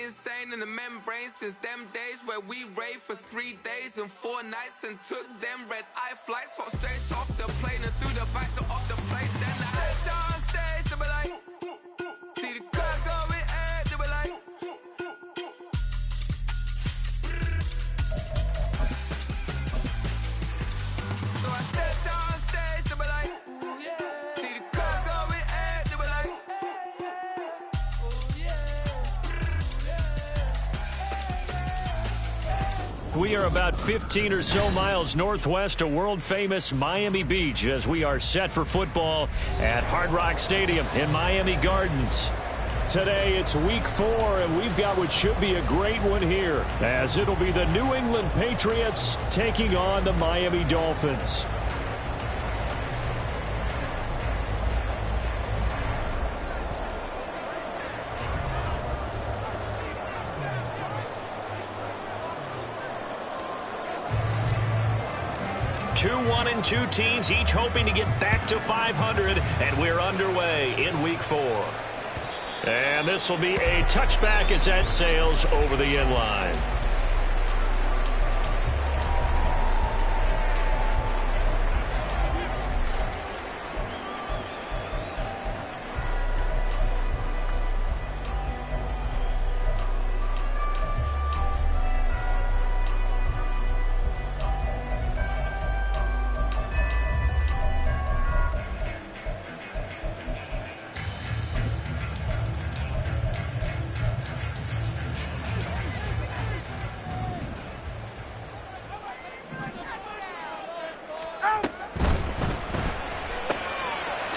insane in the membrane since them days where we raved for 3 days and 4 nights and took them red-eye flights. Hot straight off the plane and through the back door of the place. Then I head on stage, they were like, see the crowd going air, they were like, so I stepped on stage, they were like, ooh yeah. See the crowd going air, they were like, ooh yeah. We are about 15 or so miles northwest of world-famous Miami Beach as we are set for football at Hard Rock Stadium in Miami Gardens. Today it's week 4, and we've got what should be a great one here, as it'll be the New England Patriots taking on the Miami Dolphins. Two 1-2 teams, each hoping to get back to 500, and we're underway in week 4. And this will be a touchback as that sails over the end line.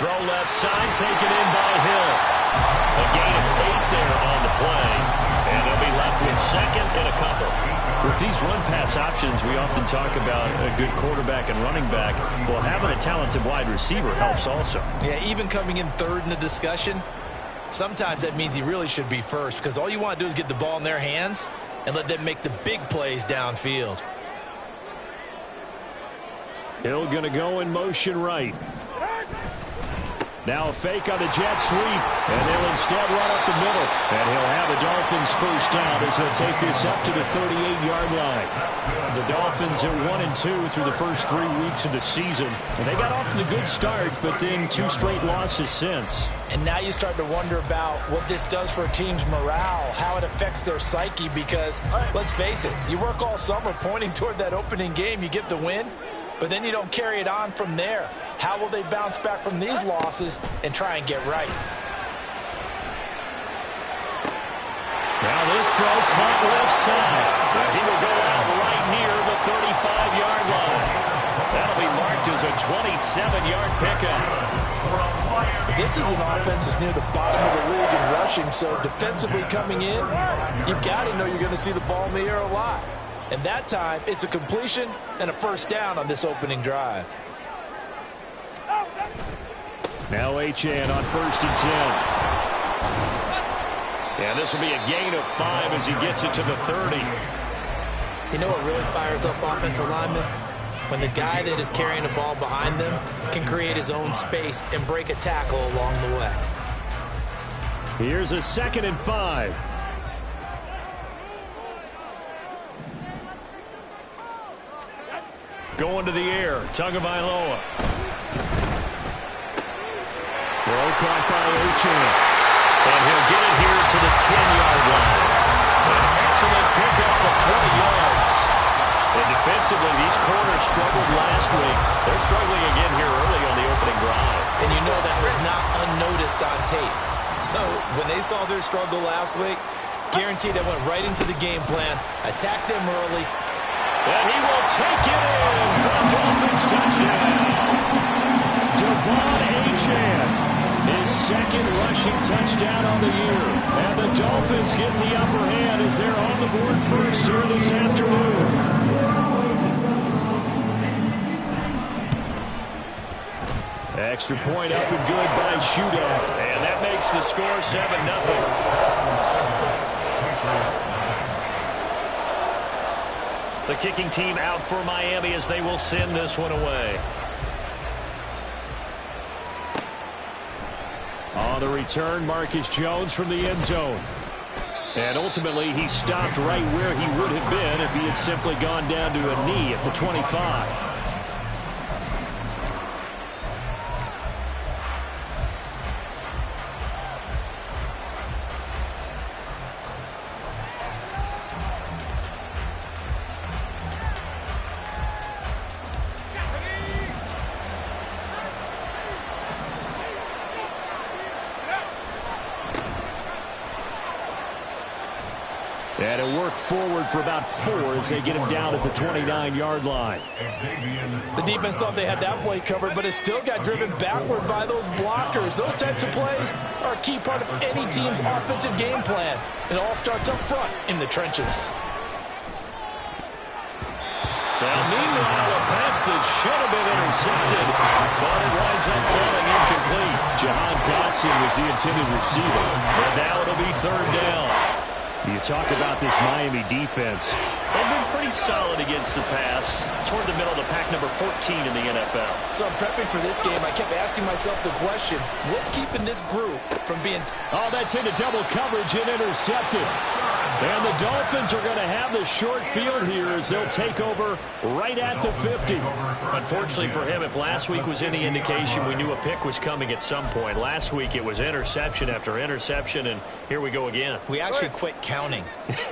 Throw left side, taken in by Hill. A gain of 8 there on the play. And they'll be left with second and a couple. With these run-pass options, we often talk about a good quarterback and running back. Well, having a talented wide receiver helps also. Yeah, even coming in third in the discussion, sometimes that means he really should be first, because all you want to do is get the ball in their hands and let them make the big plays downfield. Hill going to go in motion right. Now a fake on the jet sweep, and they'll instead run up the middle. And he'll have the Dolphins first down as they'll take this up to the 38-yard line. The Dolphins are 1-2 through the first 3 weeks of the season. And they got off to a good start, but then 2 straight losses since. And now you start to wonder about what this does for a team's morale, how it affects their psyche, because, let's face it, you work all summer pointing toward that opening game, you get the win, but then you don't carry it on from there. How will they bounce back from these losses and try and get right? Now this throw caught left side. And he will go out right near the 35-yard line. That'll be marked as a 27-yard pickup. This is an offense that's near the bottom of the league in rushing, so defensively coming in, you've got to know you're going to see the ball in the air a lot. And that time, it's a completion and a first down on this opening drive. Now Achane on 1st and 10. And this will be a gain of 5 as he gets it to the 30. You know what really fires up offensive linemen? When the guy that is carrying the ball behind them can create his own space and break a tackle along the way. Here's a 2nd and 5. Going to the air, Tagovailoa. Throw caught by Achane. And he'll get it here to the 10-yard line. An excellent pickup of 20 yards. And defensively, these corners struggled last week. They're struggling again here early on the opening drive. And you know that was not unnoticed on tape. So when they saw their struggle last week, guaranteed they went right into the game plan, attacked them early. And he will take it in for a Dolphins touchdown. Devon Achane, his 2nd rushing touchdown on the year. And the Dolphins get the upper hand as they're on the board first here this afternoon. Extra point up and good by Shootout. And that makes the score 7-0. The kicking team out for Miami as they will send this one away. On the return, Marcus Jones from the end zone. And ultimately, he stopped right where he would have been if he had simply gone down to a knee at the 25. And it worked forward for about 4 as they get him down at the 29-yard line. The defense thought they had that play covered, but it still got driven backward by those blockers. Those types of plays are a key part of any team's offensive game plan. It all starts up front in the trenches. Now, meanwhile, a pass that should have been intercepted, but it winds up falling incomplete. Jahan Dotson was the intended receiver, and now it'll be 3rd down. You talk about this Miami defense. They've been pretty solid against the pass. Toward the middle of the pack, number 14 in the NFL. So I'm prepping for this game. I kept asking myself the question, what's keeping this group from being... Oh, that's into double coverage and intercepted. And the Dolphins are going to have the short field here as they'll take over right at the 50. Unfortunately for him, if last week was any indication, we knew a pick was coming at some point. Last week it was interception after interception, and here we go again. We actually quit counting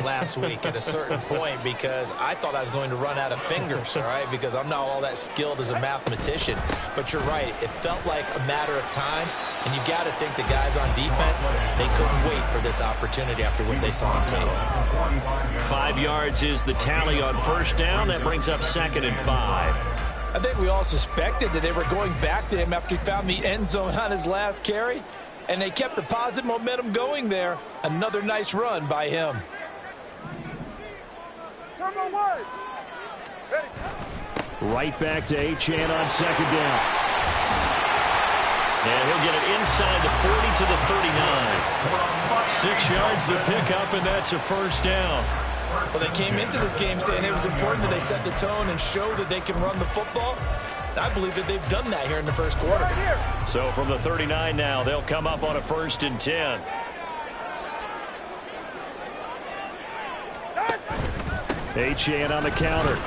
last week at a certain point because I thought I was going to run out of fingers, all right, because I'm not all that skilled as a mathematician. But you're right. It felt like a matter of time, and you got to think the guys on defense, they couldn't wait for this opportunity after what they saw on tape. 5 yards is the tally on 1st down. That brings up 2nd and 5. I think we all suspected that they were going back to him after he found the end zone on his last carry, and they kept the positive momentum going there. Another nice run by him. Right back to Achane on 2nd down. And he'll get it inside the 40 to the 39. 6 yards the pickup, and that's a 1st down. Well, they came into this game saying it was important that they set the tone and show that they can run the football. I believe that they've done that here in the 1st quarter. So from the 39 now, they'll come up on a 1st and 10. Achane on the counter.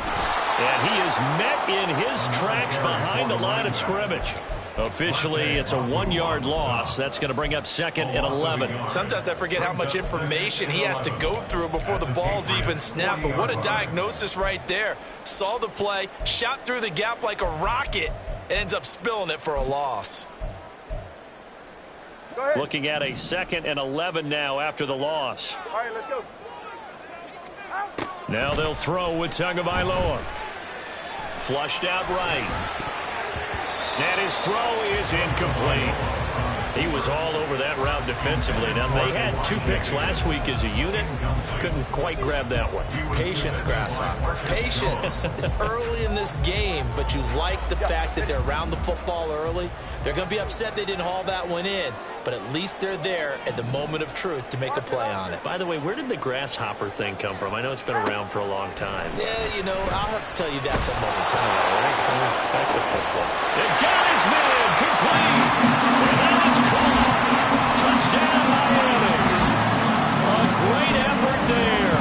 And he is met in his tracks behind the line of scrimmage. Officially, it's a 1-yard loss. That's going to bring up 2nd and 11. Sometimes I forget how much information he has to go through before the ball's even snapped. But what a diagnosis right there. Saw the play, shot through the gap like a rocket, and ends up spilling it for a loss. Looking at a 2nd and 11 now after the loss. All right, let's go. Now they'll throw with Tagovailoa. Flushed out right. And his throw is incomplete. He was all over that route defensively. Now, they had 2 picks last week as a unit. Couldn't quite grab that one. Patience, Grasshopper. Patience is early in this game, but you like the fact that they're around the football early. They're going to be upset they didn't haul that one in, but at least they're there at the moment of truth to make a play on it. By the way, where did the grasshopper thing come from? I know it's been around for a long time. Yeah, you know, I'll have to tell you that some other time. Back to football. It got his man complete. And now it's caught. Touchdown, Miami. A great effort there.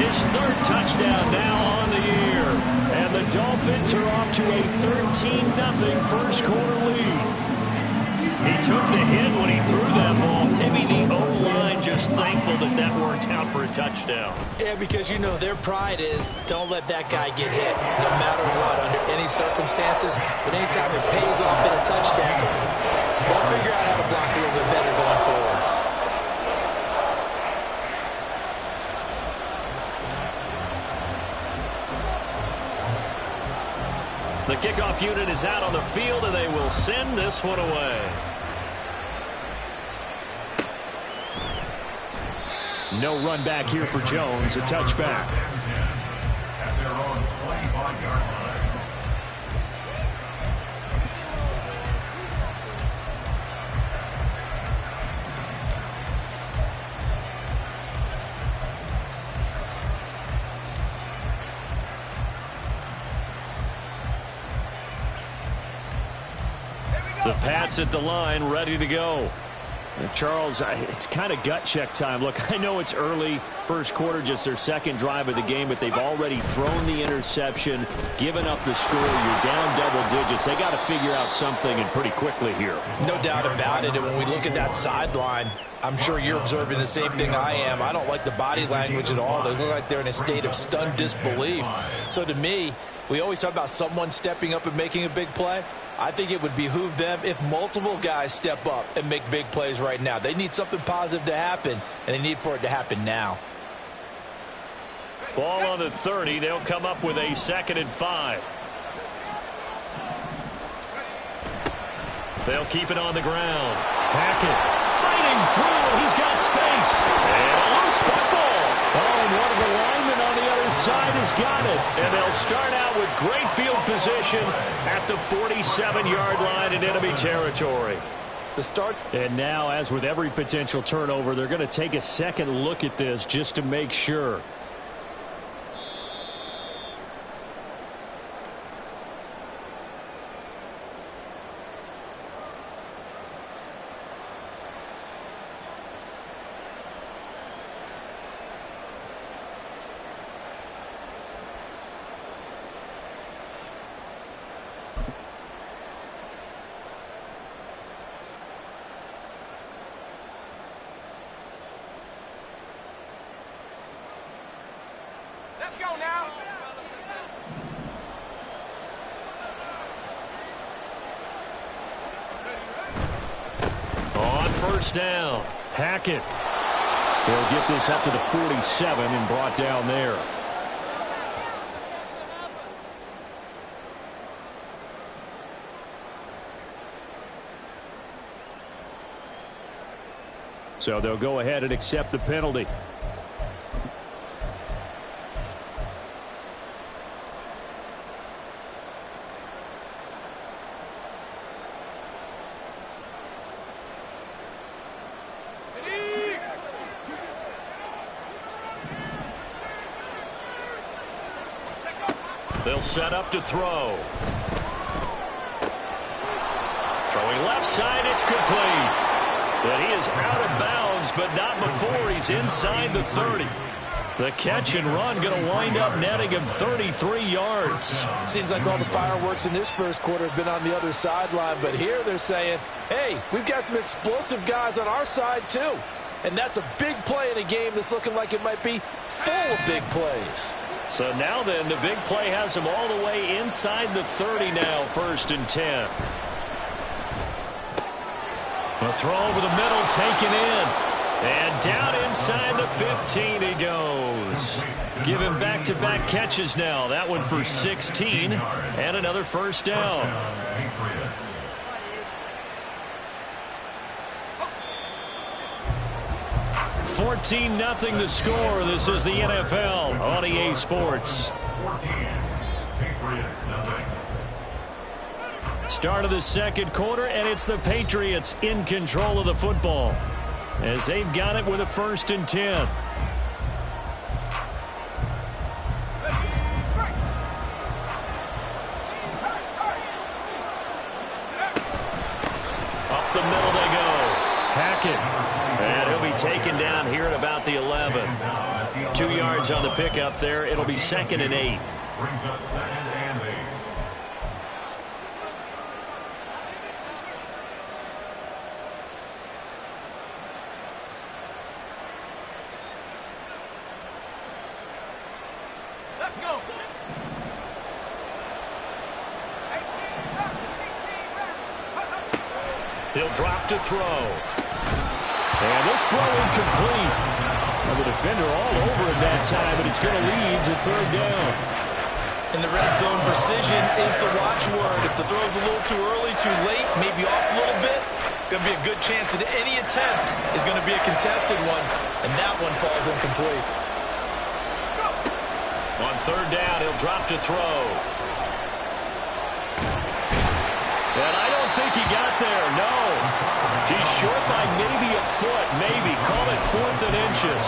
His 3rd touchdown now on the year. And the Dolphins are off to a 13-0 1st quarter lead. He took the hit when he threw that ball. Maybe the O-line just thankful that that worked out for a touchdown. Yeah, because, you know, their pride is don't let that guy get hit, no matter what, under any circumstances. But anytime it pays off in a touchdown, they'll figure out how to block a little bit better going forward. The kickoff unit is out on the field, and they will send this one away. No run back here for Jones, a touchback. At their own 25-yard line. The Pats at the line, ready to go. Charles, it's kind of gut check time. Look, I know it's early, first quarter, just their second drive of the game, but they've already thrown the interception, given up the score. You're down double digits. They got to figure out something, and pretty quickly here. No doubt about it. And when we look at that sideline, I'm sure you're observing the same thing I am. I don't like the body language at all. They look like they're in a state of stunned disbelief. So to me, we always talk about someone stepping up and making a big play. I think it would behoove them if multiple guys step up and make big plays right now. They need something positive to happen, and they need for it to happen now. Ball on the 30. They'll come up with a 2nd and 5. They'll keep it on the ground. Hackett fighting through. He's got space. And a loose football. Oh, and one of the linemen on the other side has got it. And they'll start out with great field position at the 47-yard line in enemy territory. And now, as with every potential turnover, they're going to take a second look at this just to make sure. Let's go now. On first down, Hackett. They'll get this up to the 47 and brought down there. So they'll go ahead and accept the penalty. They'll set up to throw. Throwing left side, it's complete. But he is out of bounds, but not before he's inside the 30. The catch and run going to wind up netting him 33 yards. Seems like all the fireworks in this first quarter have been on the other sideline, but here they're saying, hey, we've got some explosive guys on our side too. And that's a big play in a game that's looking like it might be full of big plays. So now then, the big play has him all the way inside the 30 now, 1st and 10. A throw over the middle, taken in. And down inside the 15 he goes. Give him back-to-back catches now. That one for 16 and another first down. 14-0 the score. This is the NFL on EA Sports. 14. Patriots, nothing. Start of the second quarter, and it's the Patriots in control of the football as they've got it with a 1st and 10. Up the middle they go. Hackett. And he'll be taken down here at about the 11. 2 yards on the pickup there. It'll be 2nd and 8. Brings us 2nd and 8. Let's go. He'll drop to throw. And this throw incomplete. And the defender all over it that time, but it's going to lead to 3rd down. In the red zone, precision is the watchword. If the throw's a little too early, too late, maybe off a little bit, going to be a good chance that any attempt is going to be a contested one, and that one falls incomplete. On 3rd down, he'll drop to throw. And I don't think he got there, no. He's short by maybe a foot, maybe. Call it 4th and inches.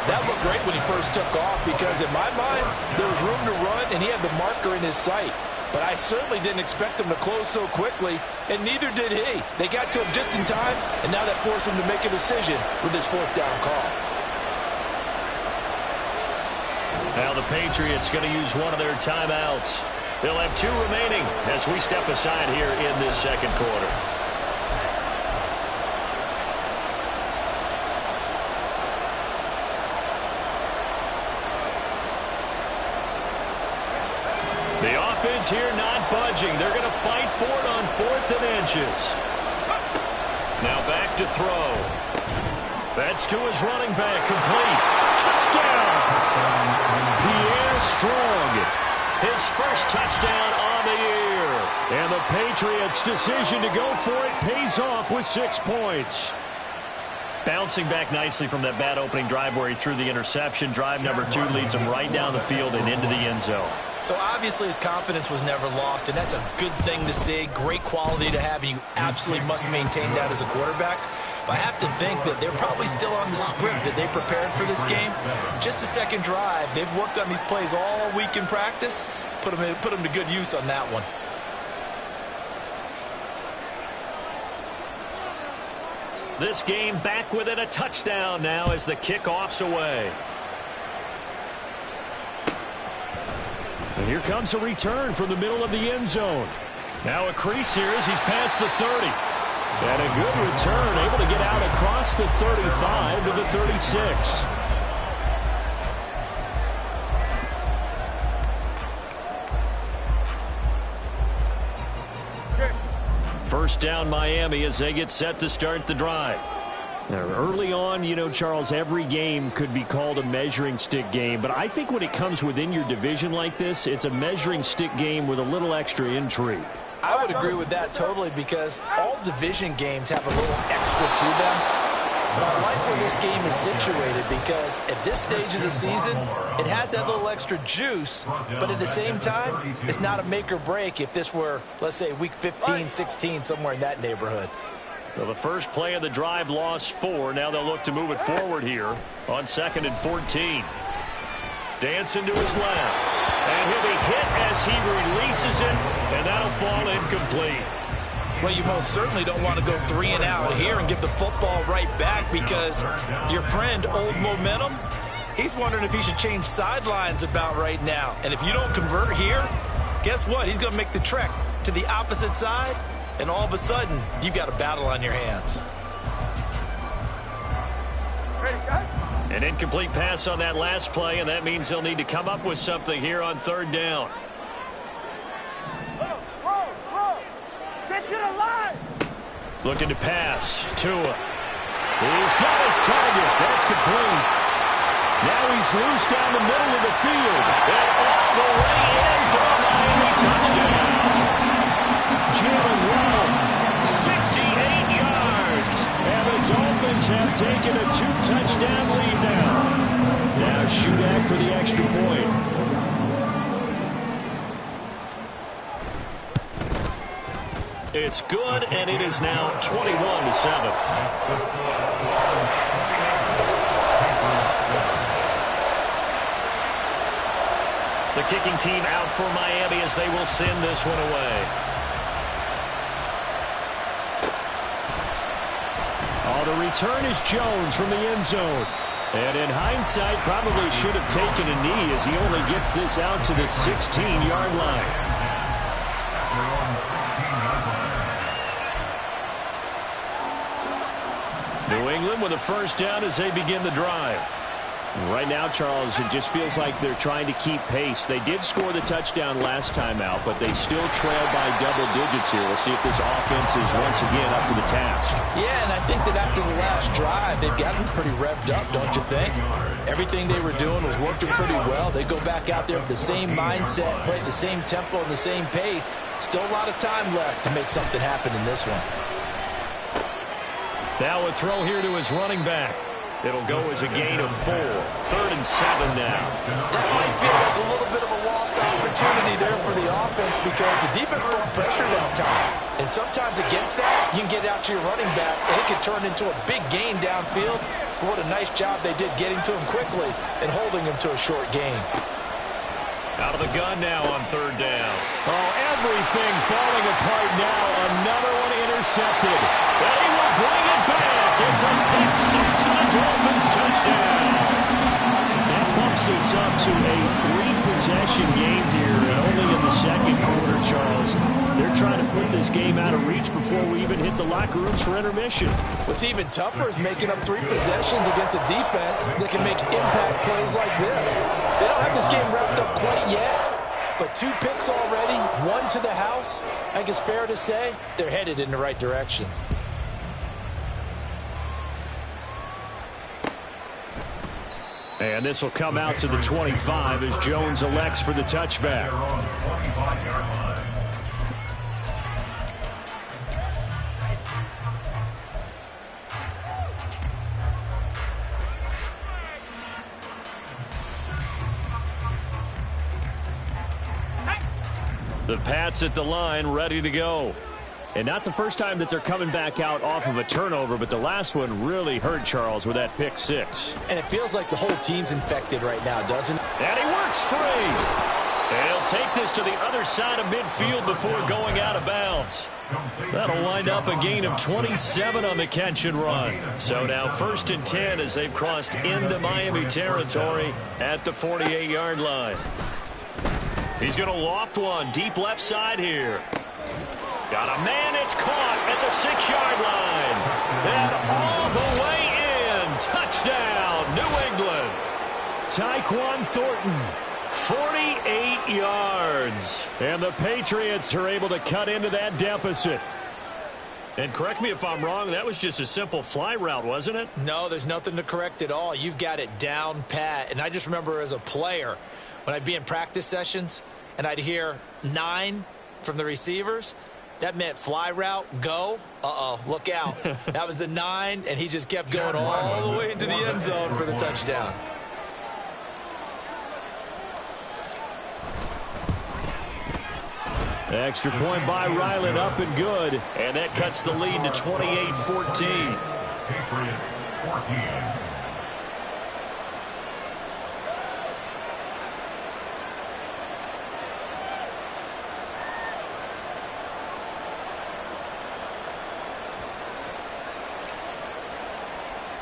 That looked great when he first took off because in my mind, there was room to run and he had the marker in his sight. but I certainly didn't expect them to close so quickly, and neither did he. They got to him just in time, and now that forced him to make a decision with his fourth down call. Now the Patriots going to use one of their timeouts. They'll have 2 remaining as we step aside here in this second quarter. The offense here not budging. They're going to fight for it on 4th and inches. Now back to throw. That's to his running back. Complete. Touchdown. Pierre Strong. His first touchdown on the year. And the Patriots' decision to go for it pays off with 6 points. Bouncing back nicely from that bad opening drive where he threw the interception. Drive number 2 leads him right down the field and into the end zone. So obviously his confidence was never lost, and that's a good thing to see. Great quality to have, and you absolutely must maintain that as a quarterback. But I have to think that they're probably still on the script that they prepared for this game. Just the second drive. They've worked on these plays all week in practice. Put them to good use on that one. This game back within a touchdown now as the kickoff's away. And here comes a return from the middle of the end zone. Now a crease here as he's past the 30. And a good return, able to get out across the 35 to the 36. First down Miami as they get set to start the drive. Now, early on, you know, Charles, every game could be called a measuring stick game. But I think when it comes within your division like this, it's a measuring stick game with a little extra intrigue. I would agree with that totally because all division games have a little extra to them. But I like where this game is situated because at this stage of the season, it has that little extra juice, but at the same time, it's not a make or break if this were, let's say, week 15, 16, somewhere in that neighborhood. So the first play of the drive lost 4. Now they'll look to move it forward here on 2nd and 14. Dancing to his left. And he'll be hit as he releases it, and that'll fall incomplete. Well, you most certainly don't want to go 3 and out here and give the football right back because your friend, Old Momentum, he's wondering if he should change sidelines about right now. And if you don't convert here, guess what? He's going to make the trek to the opposite side, and all of a sudden, you've got a battle on your hands. An incomplete pass on that last play, and that means they'll need to come up with something here on 3rd down. Looking to pass. Tua. He's got his target. That's complete. Now he's loose down the middle of the field. And all the way in for a Miami touchdown. Jalen Waddle, 68 yards. And the Dolphins have taken a 2-touchdown lead now. Now Shudak for the extra point. It's good, and it is now 21-7. The kicking team out for Miami as they will send this one away. Oh, the return is Jones from the end zone. And in hindsight, probably should have taken a knee as he only gets this out to the 16-yard line. New England with a first down as they begin the drive. Right now, Charles, it just feels like they're trying to keep pace. They did score the touchdown last time out, but they still trail by double digits here. We'll see if this offense is once again up to the task. Yeah, and I think that after the last drive, they've gotten pretty revved up, don't you think? Everything they were doing was working pretty well. They go back out there with the same mindset, play at the same tempo and the same pace. Still a lot of time left to make something happen in this one. Now a throw here to his running back. It'll go as a gain of 4. 3rd and 7 now. That might feel like a little bit of a lost opportunity there for the offense because the defense brought pressure that time. And sometimes against that, you can get out to your running back, and it can turn into a big gain downfield. But what a nice job they did getting to him quickly and holding him to a short gain. Out of the gun now on third down. Oh, everything falling apart now. Another one intercepted. And he will bring it back. It's a pick six and a Dolphins touchdown. That bumps us up to a three-possession game here, and only in the second quarter, Charles. They're trying to put this game out of reach before we even hit the locker rooms for intermission. What's even tougher is making up three possessions against a defense that can make impact plays like this. They don't have this game wrapped up quite yet, but 2 picks already, 1 to the house. I think it's fair to say they're headed in the right direction. And this will come out to the 25 as Jones elects for the touchback. The Pats at the line, ready to go. And not the first time that they're coming back out off of a turnover, but the last one really hurt Charles with that pick six. And it feels like the whole team's infected right now, doesn't it? And he works free. And he'll take this to the other side of midfield before going out of bounds. That'll wind up a gain of 27 on the catch and run. So now 1st and 10 as they've crossed into Miami territory at the 48-yard line. He's going to loft one deep left side here. Got a man, it's caught at the 6-yard line. And all the way in. Touchdown, New England. Tyquan Thornton, 48 yards. And the Patriots are able to cut into that deficit. And correct me if I'm wrong, that was just a simple fly route, wasn't it? No, there's nothing to correct at all. You've got it down pat. And I just remember as a player, when I'd be in practice sessions and I'd hear 9 from the receivers, that meant fly route, go. Uh-oh, look out. That was the 9, and he just kept going all the way into the end zone for the touchdown. Extra point by Ryland, up and good. And that cuts the lead to 28-14. Patriots 14.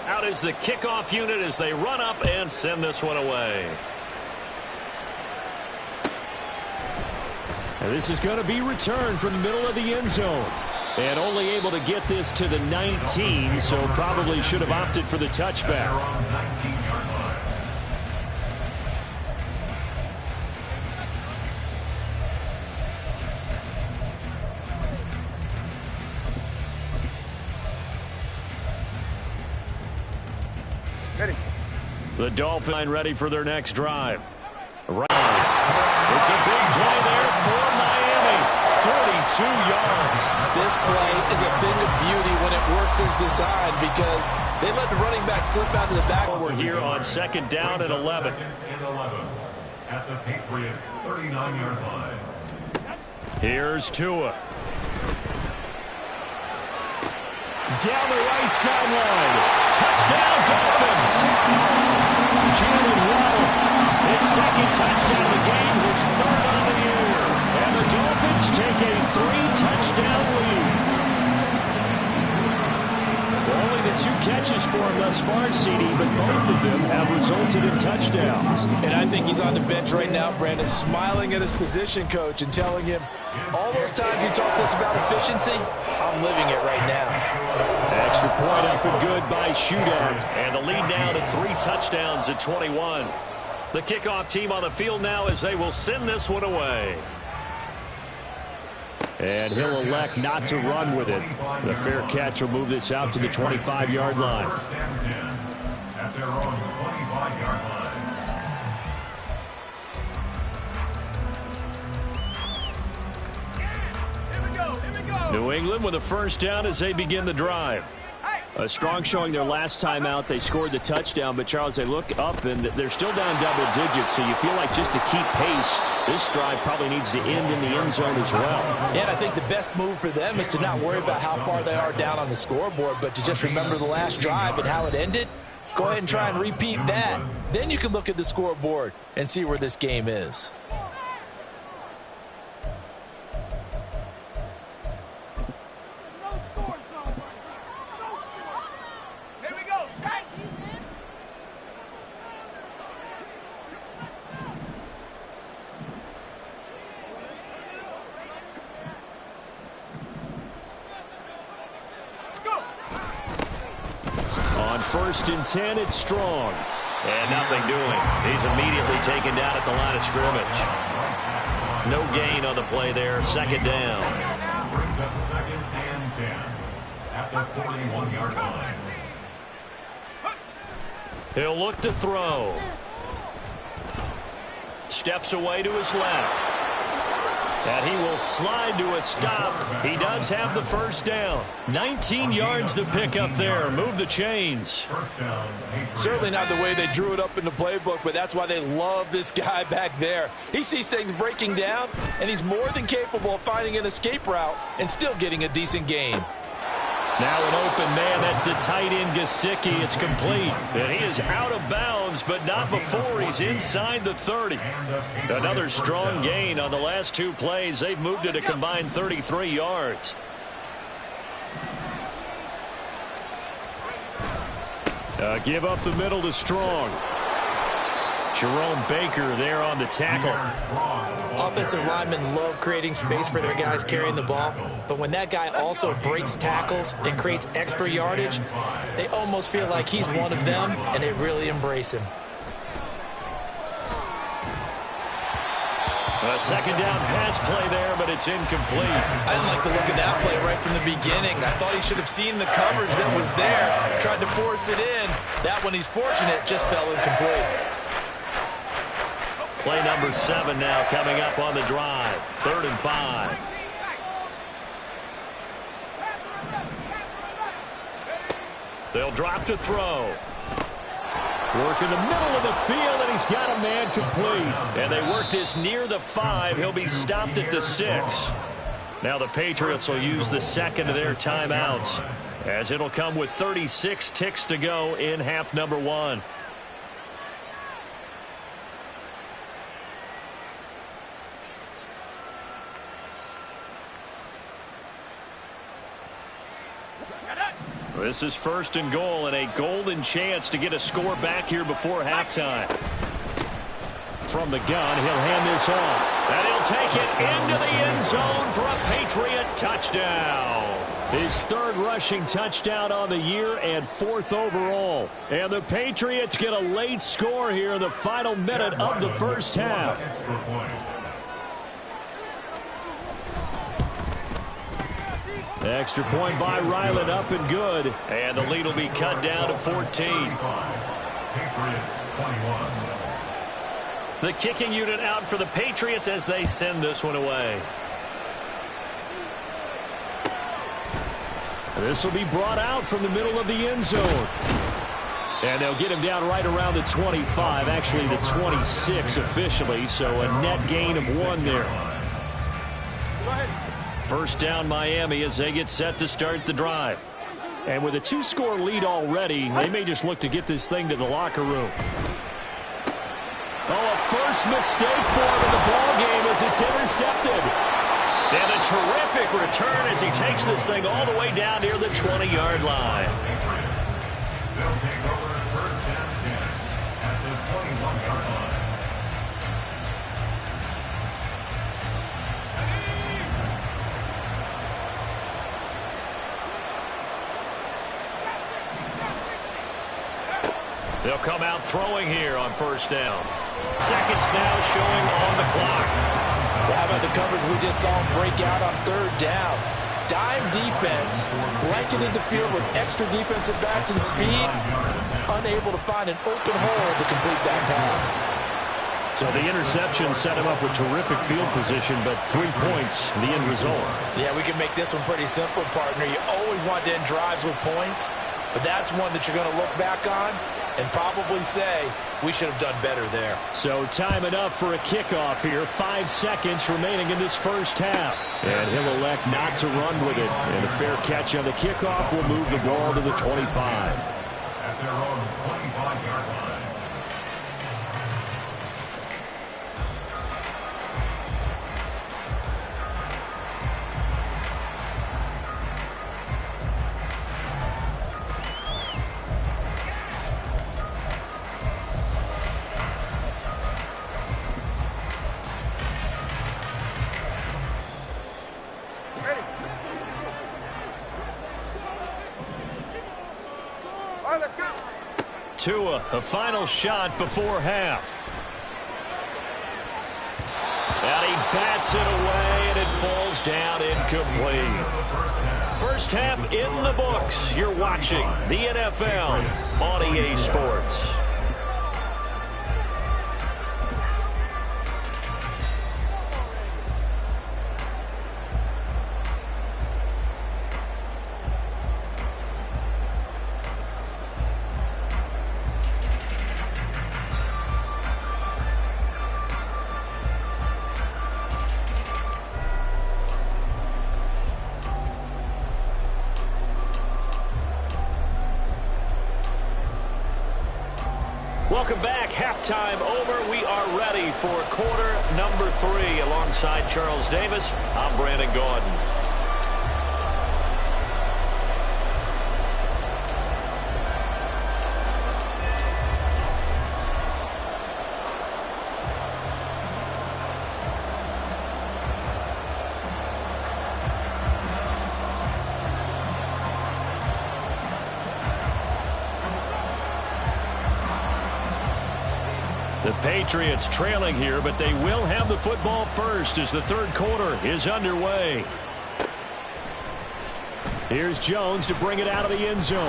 Out is the kickoff unit as they run up and send this one away. And this is going to be returned from the middle of the end zone. And only able to get this to the 19, so probably should have opted for the touchback. The Dolphins ready for their next drive. Right. It's a big play there for Miami. 42 yards. This play is a thing of beauty when it works as designed because they let the running back slip out of the back. We're here on 2nd down and 11. At the Patriots 39-yard line. Here's Tua. Down the right sideline. Touchdown, Dolphins. Jalen Waddle, his 2nd touchdown of the game, his 3rd on the year. And the Dolphins take a 3-touchdown lead. Only the 2 catches for him thus far, CD, but both of them have resulted in touchdowns. And I think he's on the bench right now, Brandon, smiling at his position coach and telling him, all those times you talked to us about efficiency, I'm living it right now. Extra point up and good by Shootout. And the lead now to 3 touchdowns at 21. The kickoff team on the field now as they will send this one away. And he'll elect not to run with it. The fair catch will move this out to the 25-yard line. At their own 25-yard line. New England with a 1st down as they begin the drive. A strong showing their last time out. They scored the touchdown, but Charles, they look up and they're still down double digits, so you feel like just to keep pace, this drive probably needs to end in the end zone as well. Yeah, and I think the best move for them is to not worry about how far they are down on the scoreboard, but to just remember the last drive and how it ended. Go ahead and try and repeat that. Then you can look at the scoreboard and see where this game is. 1st and 10, it's Strong. And nothing doing. He's immediately taken down at the line of scrimmage. No gain on the play there. 2nd down. Brings up 2nd and 10 at the 41-yard line. He'll look to throw. Steps away to his left. And he will slide to a stop. He does have the 1st down. 19 yards to pick up there. Move the chains. Certainly not the way they drew it up in the playbook, but that's why they love this guy back there. He sees things breaking down, and he's more than capable of finding an escape route and still getting a decent gain. Now an open man, that's the tight end Gesicki. It's complete. And he is out of bounds, but not before he's inside the 30. Another strong gain on the last 2 plays. They've moved it a combined 33 yards. Give up the middle to Strong. Jerome Baker there on the tackle. Offensive linemen love creating space for their guys carrying the ball, but when that guy also breaks tackles and creates extra yardage, they almost feel like he's one of them, and they really embrace him. A 2nd down pass play there, but it's incomplete. I didn't like the look of that play right from the beginning. I thought he should have seen the coverage that was there, tried to force it in. That one, he's fortunate, just fell incomplete. Play number 7 now coming up on the drive. 3rd and 5. They'll drop to throw. Work in the middle of the field, and he's got a man complete. And they work this near the 5. He'll be stopped at the 6. Now the Patriots will use the 2nd of their timeouts, as it'll come with 36 ticks to go in half number 1. This is 1st and goal, and a golden chance to get a score back here before halftime. From the gun, he'll hand this off. And he'll take it into the end zone for a Patriot touchdown. His 3rd rushing touchdown on the year and 4th overall. And the Patriots get a late score here in the final minute of the 1st half. Extra point by Ryland, up and good. And the lead will be cut down to 14. The kicking unit out for the Patriots as they send this one away. This will be brought out from the middle of the end zone. And they'll get him down right around the 25, actually the 26 officially, so a net gain of 1 there. 1st down Miami as they get set to start the drive. And with a 2-score lead already, they may just look to get this thing to the locker room. Oh, a first mistake for him in the ball game as it's intercepted. And a terrific return as he takes this thing all the way down near the 20-yard line. They'll take over 1st and 10 at the 21-yard line. They'll come out throwing here on 1st down. Seconds now showing on the clock. Well, how about the coverage we just saw him break out on 3rd down? Dime defense, blanketed the field with extra defensive backs and speed, unable to find an open hole to complete that pass. So the interception set him up with terrific field position, but 3 points, the end result. Yeah, we can make this one pretty simple, partner. You always want to end drives with points, but that's one that you're going to look back on and probably say, we should have done better there. So time enough for a kickoff here. 5 seconds remaining in this 1st half. And he'll elect not to run with it. And a fair catch on the kickoff will move the ball to the 25. At their own 25-yard line. Tua, a final shot before half. And he bats it away, and it falls down incomplete. First half in the books. You're watching the NFL on EA Sports. Welcome back. Halftime over. We are ready for quarter number 3. Alongside Charles Davis, I'm Brandon Gaudin. The Patriots trailing here, but they will have the football first as the third quarter is underway. Here's Jones to bring it out of the end zone.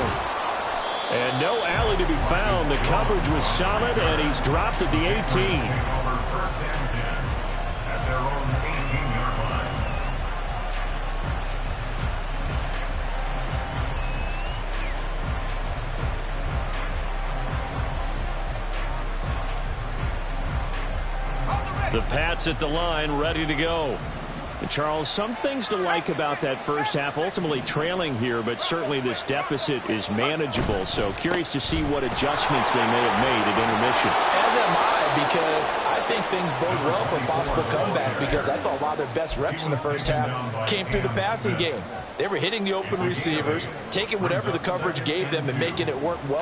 And no alley to be found. The coverage was solid, and he's dropped at the 18. First and 10 at their own 18-yard line. The Pats at the line, ready to go. And Charles, some things to like about that first half. Ultimately trailing here, but certainly this deficit is manageable. So curious to see what adjustments they may have made at intermission. As am I, because I think things bode well for a possible comeback, because I thought a lot of their best reps in the first half came through the passing game. They were hitting the open receivers, taking whatever the coverage gave them and making it work well.